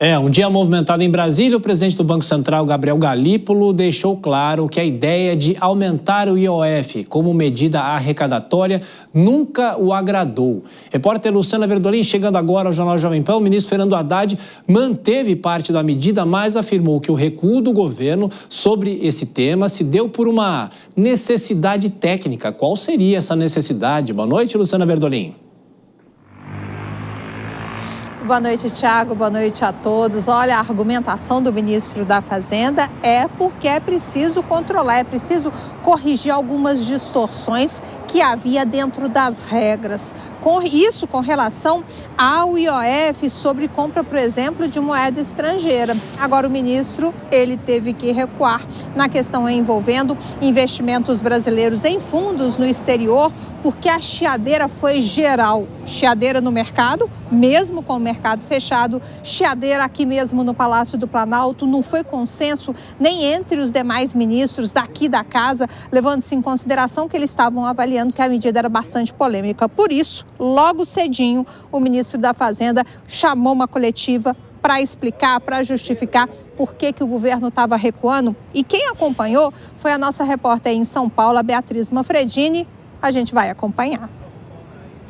Um dia movimentado em Brasília, o presidente do Banco Central, Gabriel Galípolo, deixou claro que a ideia de aumentar o IOF como medida arrecadatória nunca o agradou. Repórter Luciana Verdolim, chegando agora ao Jornal Jovem Pan, o ministro Fernando Haddad manteve parte da medida, mas afirmou que o recuo do governo sobre esse tema se deu por uma necessidade técnica. Qual seria essa necessidade? Boa noite, Luciana Verdolim. Boa noite, Thiago. Boa noite a todos. Olha, a argumentação do ministro da Fazenda é porque é preciso controlar, é preciso corrigir algumas distorções que havia dentro das regras. Isso com relação ao IOF sobre compra, por exemplo, de moeda estrangeira. Agora o ministro, ele teve que recuar na questão envolvendo investimentos brasileiros em fundos no exterior, porque a chiadeira foi geral. Chiadeira no mercado, mesmo com o mercado fechado, chiadeira aqui mesmo no Palácio do Planalto, não foi consenso nem entre os demais ministros daqui da casa, levando-se em consideração que eles estavam avaliando que a medida era bastante polêmica. Por isso, logo cedinho, o ministro da Fazenda chamou uma coletiva para explicar, para justificar por que o governo estava recuando. E quem acompanhou foi a nossa repórter em São Paulo, a Beatriz Manfredini. A gente vai acompanhar.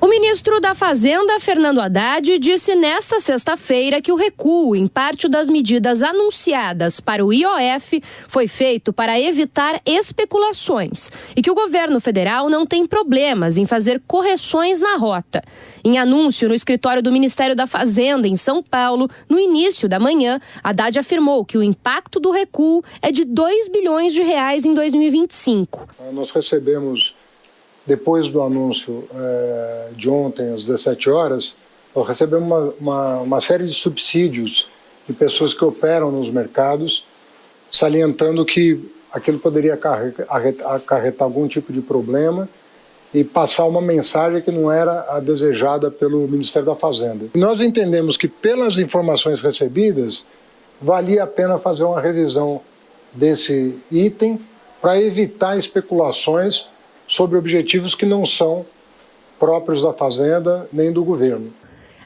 O ministro da Fazenda, Fernando Haddad, disse nesta sexta-feira que o recuo em parte das medidas anunciadas para o IOF foi feito para evitar especulações e que o governo federal não tem problemas em fazer correções na rota. Em anúncio no escritório do Ministério da Fazenda, em São Paulo, no início da manhã, Haddad afirmou que o impacto do recuo é de R$2 bilhões em 2025. Nós recebemos, depois do anúncio de ontem, às 17 horas, nós recebemos uma série de subsídios de pessoas que operam nos mercados, salientando que aquilo poderia acarretar algum tipo de problema e passar uma mensagem que não era a desejada pelo Ministério da Fazenda. E nós entendemos que, pelas informações recebidas, valia a pena fazer uma revisão desse item para evitar especulações sobre objetivos que não são próprios da Fazenda nem do governo.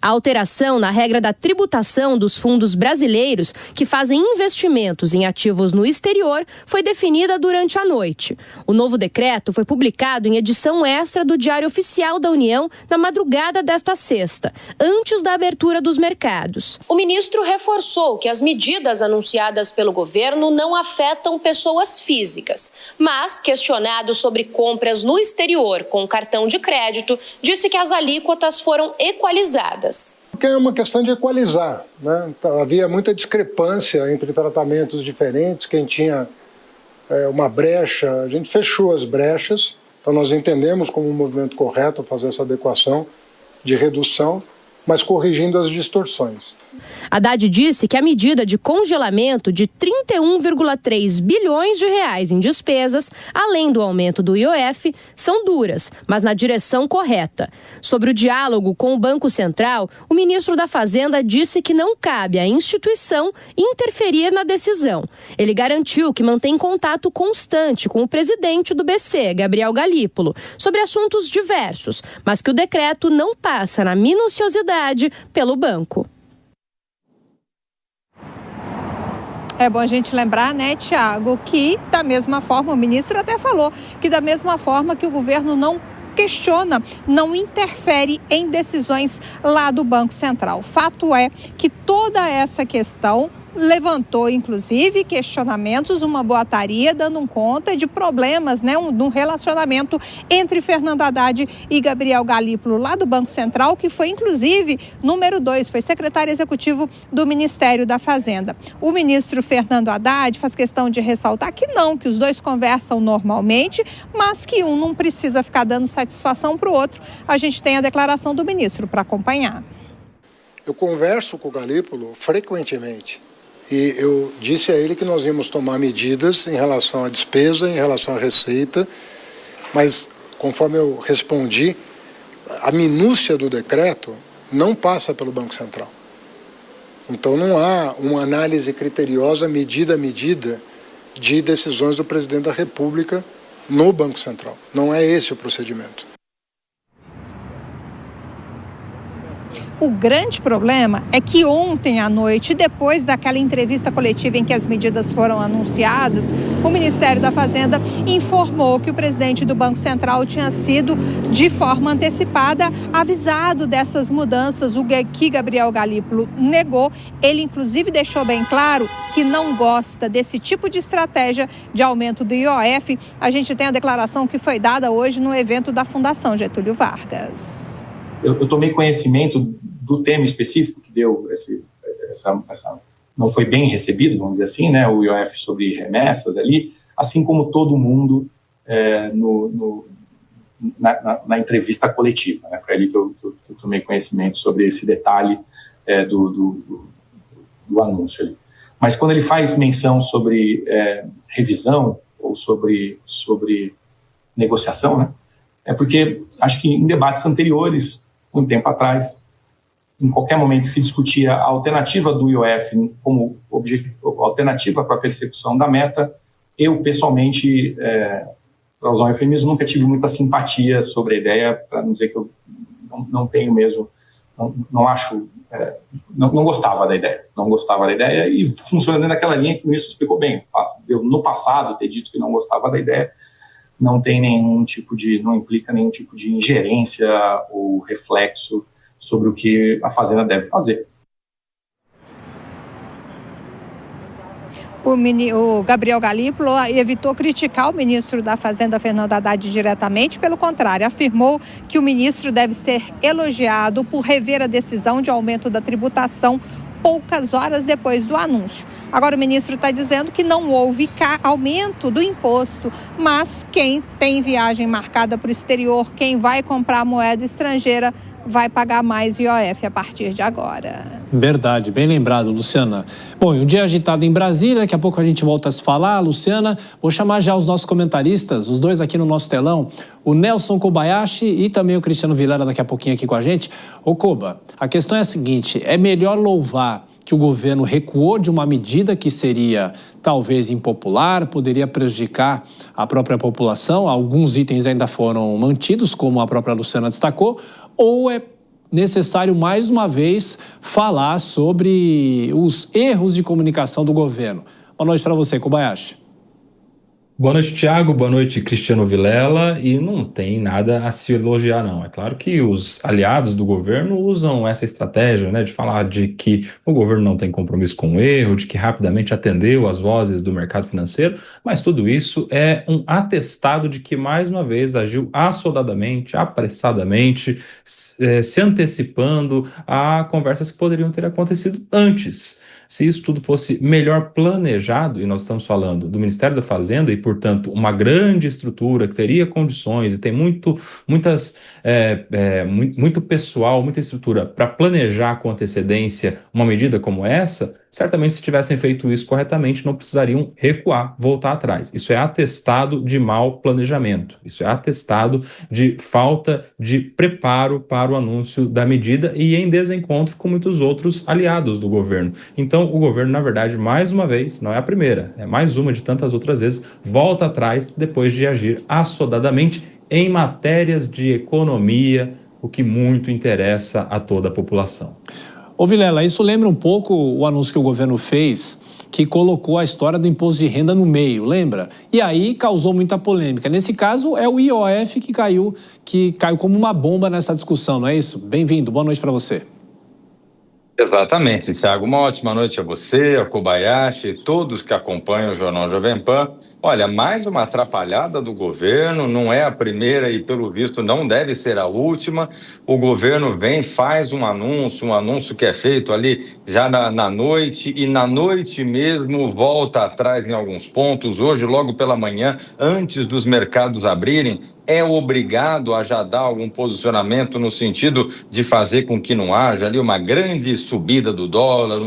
A alteração na regra da tributação dos fundos brasileiros que fazem investimentos em ativos no exterior foi definida durante a noite. O novo decreto foi publicado em edição extra do Diário Oficial da União na madrugada desta sexta, antes da abertura dos mercados. O ministro reforçou que as medidas anunciadas pelo governo não afetam pessoas físicas, mas, questionado sobre compras no exterior com cartão de crédito, disse que as alíquotas foram equalizadas. Porque é uma questão de equalizar, né? Havia muita discrepância entre tratamentos diferentes. Quem tinha uma brecha, a gente fechou as brechas. Então nós entendemos como um movimento correto fazer essa adequação de redução, mas corrigindo as distorções. Haddad disse que a medida de congelamento de 31,3 bilhões de reais em despesas, além do aumento do IOF, são duras, mas na direção correta. Sobre o diálogo com o Banco Central, o ministro da Fazenda disse que não cabe à instituição interferir na decisão. Ele garantiu que mantém contato constante com o presidente do BC, Gabriel Galípolo, sobre assuntos diversos, mas que o decreto não passa na minuciosidade pelo banco. É bom a gente lembrar, né, Thiago, que da mesma forma, o ministro até falou que da mesma forma que o governo não questiona, não interfere em decisões lá do Banco Central. Fato é que toda essa questão levantou, inclusive, questionamentos, uma boataria, dando conta de problemas, né, no relacionamento entre Fernando Haddad e Gabriel Galípolo, lá do Banco Central, que foi, inclusive, número 2, foi secretário executivo do Ministério da Fazenda. O ministro Fernando Haddad faz questão de ressaltar que não, que os dois conversam normalmente, mas que um não precisa ficar dando satisfação para o outro. A gente tem a declaração do ministro para acompanhar. Eu converso com o Galípolo frequentemente. E eu disse a ele que nós íamos tomar medidas em relação à despesa, em relação à receita, mas, conforme eu respondi, a minúcia do decreto não passa pelo Banco Central. Então não há uma análise criteriosa, medida a medida, de decisões do presidente da República no Banco Central. Não é esse o procedimento. O grande problema é que ontem à noite, depois daquela entrevista coletiva em que as medidas foram anunciadas, o Ministério da Fazenda informou que o presidente do Banco Central tinha sido, de forma antecipada, avisado dessas mudanças, o que Gabriel Galípolo negou. Ele, inclusive, deixou bem claro que não gosta desse tipo de estratégia de aumento do IOF. A gente tem a declaração que foi dada hoje no evento da Fundação Getúlio Vargas. Eu tomei conhecimento do tema específico que deu não foi bem recebido, vamos dizer assim, né, o IOF sobre remessas ali, assim como todo mundo na entrevista coletiva, né, foi ali que eu tomei conhecimento sobre esse detalhe do anúncio ali. Mas quando ele faz menção sobre revisão ou sobre negociação, né, é porque acho que em debates anteriores, um tempo atrás, em qualquer momento se discutia a alternativa do IOF como alternativa para a persecução da meta, eu pessoalmente, para usar um eufemismo, nunca tive muita simpatia sobre a ideia, para não dizer que eu não tenho mesmo, não acho, não gostava da ideia, e funciona dentro daquela linha que o ministro explicou bem. Eu, no passado, ter dito que não gostava da ideia, não implica nenhum tipo de ingerência ou reflexo sobre o que a Fazenda deve fazer. O Gabriel Galípolo evitou criticar o ministro da Fazenda, Fernando Haddad, diretamente. Pelo contrário, afirmou que o ministro deve ser elogiado por rever a decisão de aumento da tributação poucas horas depois do anúncio. Agora o ministro está dizendo que não houve aumento do imposto, mas quem tem viagem marcada para o exterior, quem vai comprar moeda estrangeira, vai pagar mais IOF a partir de agora. Verdade, bem lembrado, Luciana. Bom, e um dia agitado em Brasília, daqui a pouco a gente volta a se falar, Luciana. Vou chamar já os nossos comentaristas, os dois aqui no nosso telão, o Nelson Kobayashi e também o Cristiano Vilela daqui a pouquinho aqui com a gente. Ô Koba, a questão é a seguinte, é melhor louvar que o governo recuou de uma medida que seria talvez impopular, poderia prejudicar a própria população, alguns itens ainda foram mantidos, como a própria Luciana destacou, ou é necessário, mais uma vez, falar sobre os erros de comunicação do governo? Boa noite para você, Kobayashi. Boa noite, Thiago. Boa noite, Cristiano Vilela. E não tem nada a se elogiar, não. É claro que os aliados do governo usam essa estratégia, né, de falar de que o governo não tem compromisso com o erro, de que rapidamente atendeu às vozes do mercado financeiro, mas tudo isso é um atestado de que, mais uma vez, agiu assodadamente, apressadamente, se antecipando a conversas que poderiam ter acontecido antes. Se isso tudo fosse melhor planejado, e nós estamos falando do Ministério da Fazenda e, portanto, uma grande estrutura que teria condições e tem muito pessoal, muita estrutura para planejar com antecedência uma medida como essa, certamente se tivessem feito isso corretamente não precisariam recuar, voltar atrás. Isso é atestado de mau planejamento, isso é atestado de falta de preparo para o anúncio da medida e em desencontro com muitos outros aliados do governo. Então, o governo, na verdade, mais uma vez, não é a primeira, é mais uma de tantas outras vezes, volta atrás depois de agir assodadamente em matérias de economia, o que muito interessa a toda a população. Ô Vilela, isso lembra um pouco o anúncio que o governo fez, que colocou a história do imposto de renda no meio, lembra? E aí causou muita polêmica. Nesse caso, é o IOF que caiu como uma bomba nessa discussão, não é isso? Bem-vindo, boa noite para você. Exatamente, Thiago. Uma ótima noite a você, a Kobayashi, todos que acompanham o Jornal Jovem Pan. Olha, mais uma atrapalhada do governo, não é a primeira e, pelo visto, não deve ser a última. O governo faz um anúncio que é feito ali já na noite, e na noite mesmo volta atrás em alguns pontos. Hoje, logo pela manhã, antes dos mercados abrirem, é obrigado a já dar algum posicionamento no sentido de fazer com que não haja ali uma grande subida do dólar,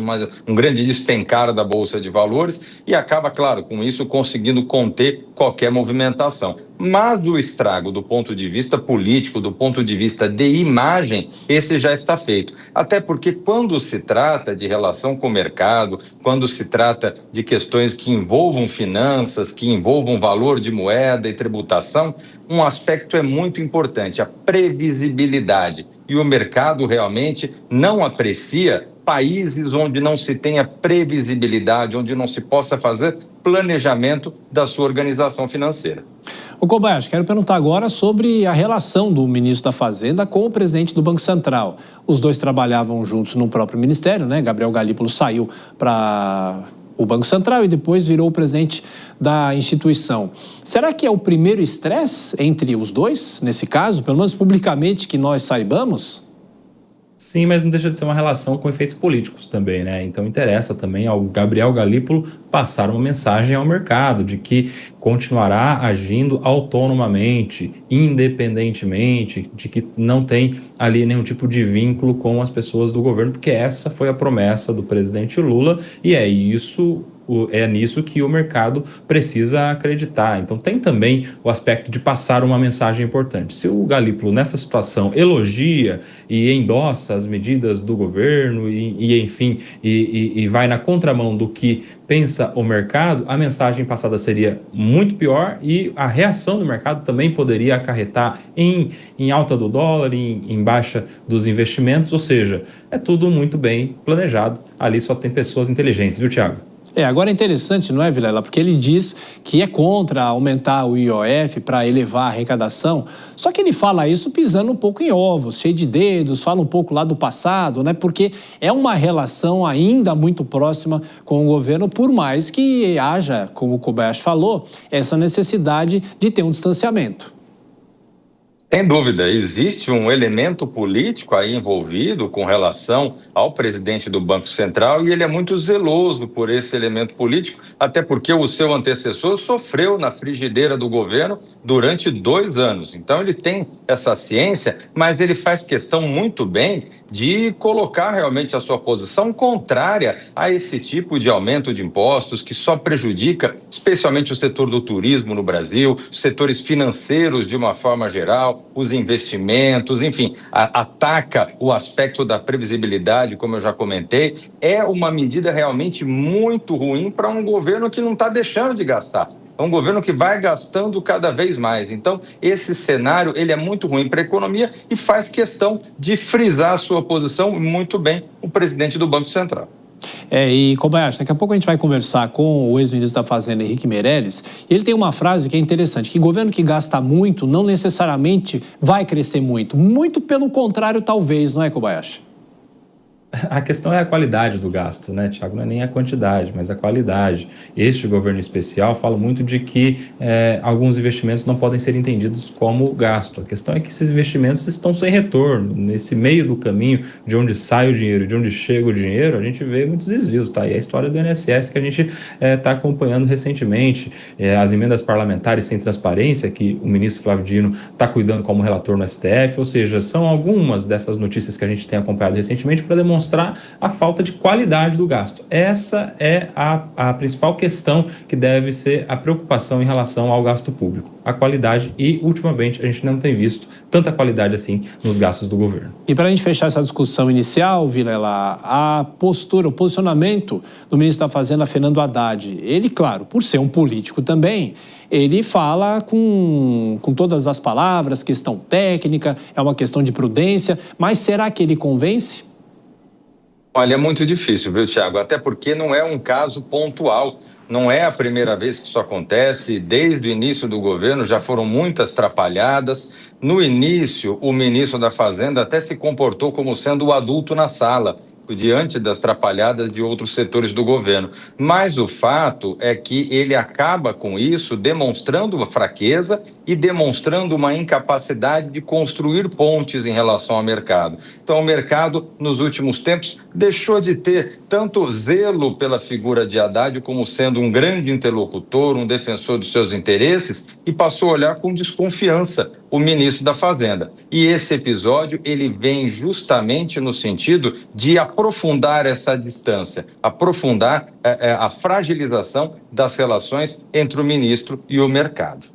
um grande despencar da Bolsa de Valores, e acaba, claro, com isso conseguindo conter qualquer movimentação. Mas do estrago do ponto de vista político, do ponto de vista de imagem, esse já está feito. Até porque quando se trata de relação com o mercado, quando se trata de questões que envolvam finanças, que envolvam valor de moeda e tributação, um aspecto é muito importante, a previsibilidade. e o mercado realmente não aprecia países onde não se tenha previsibilidade, onde não se possa fazer planejamento da sua organização financeira. Ô Kobayashi, quero perguntar agora sobre a relação do ministro da Fazenda com o presidente do Banco Central. Os dois trabalhavam juntos no próprio ministério, né? Gabriel Galípolo saiu para o Banco Central e depois virou o presidente da instituição. Será que é o primeiro estresse entre os dois, nesse caso? Pelo menos publicamente que nós saibamos? Sim, mas não deixa de ser uma relação com efeitos políticos também, né? Então interessa também ao Gabriel Galípolo passar uma mensagem ao mercado de que continuará agindo autonomamente, independentemente, de que não tem ali nenhum tipo de vínculo com as pessoas do governo, porque essa foi a promessa do presidente Lula e é nisso que o mercado precisa acreditar. Então tem também o aspecto de passar uma mensagem importante. Se o Galípolo, nessa situação, elogia e endossa as medidas do governo e vai na contramão do que pensa o mercado, a mensagem passada seria muito pior e a reação do mercado também poderia acarretar em alta do dólar, em baixa dos investimentos, ou seja, é tudo muito bem planejado. Ali só tem pessoas inteligentes, viu, Thiago? Agora é interessante, não é, Vilela? Porque ele diz que é contra aumentar o IOF para elevar a arrecadação, só que ele fala isso pisando um pouco em ovos, cheio de dedos, fala um pouco lá do passado, né? Porque é uma relação ainda muito próxima com o governo, por mais que haja, como o Kobayashi falou, essa necessidade de ter um distanciamento. Sem dúvida, existe um elemento político aí envolvido com relação ao presidente do Banco Central e ele é muito zeloso por esse elemento político, até porque o seu antecessor sofreu na frigideira do governo durante 2 anos. Então ele tem essa ciência, mas ele faz questão muito bem de colocar realmente a sua posição contrária a esse tipo de aumento de impostos que só prejudica especialmente o setor do turismo no Brasil, os setores financeiros de uma forma geral, os investimentos, enfim, ataca o aspecto da previsibilidade, como eu já comentei. É uma medida realmente muito ruim para um governo que não está deixando de gastar. É um governo que vai gastando cada vez mais. Então, esse cenário ele é muito ruim para a economia e faz questão de frisar a sua posição muito bem o presidente do Banco Central. E Kobayashi, daqui a pouco a gente vai conversar com o ex-ministro da Fazenda, Henrique Meirelles, e ele tem uma frase que é interessante, que governo que gasta muito não necessariamente vai crescer muito. Muito pelo contrário, talvez, não é, Kobayashi? A questão é a qualidade do gasto, né, Thiago? Não é nem a quantidade, mas a qualidade. Este governo especial fala muito de que alguns investimentos não podem ser entendidos como gasto. A questão é que esses investimentos estão sem retorno. Nesse meio do caminho, de onde sai o dinheiro, de onde chega o dinheiro, a gente vê muitos desvios, tá? E a história do INSS que a gente está acompanhando recentemente, as emendas parlamentares sem transparência, que o ministro Flávio Dino está cuidando como relator no STF, ou seja, são algumas dessas notícias que a gente tem acompanhado recentemente para demonstrar a falta de qualidade do gasto. Essa é a principal questão que deve ser a preocupação em relação ao gasto público. A qualidade e, ultimamente, a gente não tem visto tanta qualidade assim nos gastos do governo. E para a gente fechar essa discussão inicial, Vilela, a postura, o posicionamento do ministro da Fazenda, Fernando Haddad, ele, claro, por ser um político também, ele fala com todas as palavras, questão técnica, é uma questão de prudência, mas será que ele convence? Olha, é muito difícil, viu, Thiago? Até porque não é um caso pontual. Não é a primeira vez que isso acontece. Desde o início do governo já foram muitas trapalhadas. No início, o ministro da Fazenda até se comportou como sendo o adulto na sala, diante das trapalhadas de outros setores do governo. Mas o fato é que ele acaba com isso demonstrando uma fraqueza e demonstrando uma incapacidade de construir pontes em relação ao mercado. Então, o mercado, nos últimos tempos, deixou de ter tanto zelo pela figura de Haddad como sendo um grande interlocutor, um defensor dos seus interesses, e passou a olhar com desconfiança o ministro da Fazenda. E esse episódio, ele vem justamente no sentido de aprofundar essa distância, aprofundar a fragilização das relações entre o ministro e o mercado.